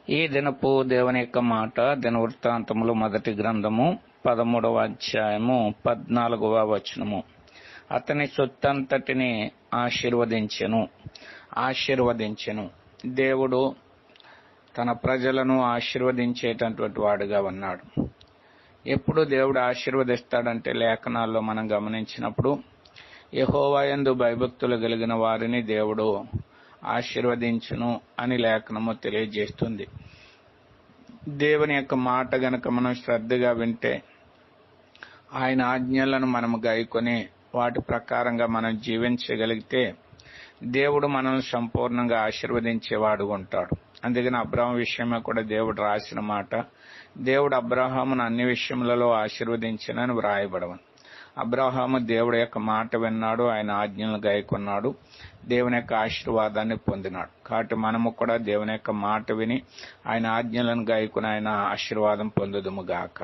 ఈ దినపు దేవుని యొక్క మాట దినవృత్తాంతములు మొదటి గ్రంథము 13వ అధ్యాయము 14వ వచనము. అతని సొత్తంతటిని ఆశీర్వదించెను. దేవుడు తన ప్రజలను ఆశీర్వదించేటటువంటి వాడుగా ఉన్నాడు. ఎప్పుడు దేవుడు ఆశీర్వదిస్తాడంటే లేఖనాల్లో మనం గమనించినప్పుడు యెహోవా యందు భయభక్తులు కలిగిన వారిని దేవుడు ఆశీర్వదించును అని లేఖనము తెలియజేస్తుంది. దేవుని యొక్క మాట గనక మనం శ్రద్ధగా వింటే, ఆయన ఆజ్ఞలను మనము గాయకొని వాటి ప్రకారంగా మనం జీవించగలిగితే దేవుడు మనల్ని సంపూర్ణంగా ఆశీర్వదించేవాడు ఉంటాడు. అందుకని అబ్రహాం విషయమే కూడా దేవుడు రాసిన మాట, దేవుడు అబ్రహామును అన్ని విషయములలో ఆశీర్వదించినని వ్రాయబడవను. అబ్రహాము దేవుడి యొక్క మాట విన్నాడు, ఆయన ఆజ్ఞలను గాయకున్నాడు, దేవుని యొక్క ఆశీర్వాదాన్ని పొందినాడు. కాబట్టి మనము కూడా దేవుని యొక్క మాట విని ఆయన ఆజ్ఞలను గాయకుని ఆయన ఆశీర్వాదం పొందుదుము గాక.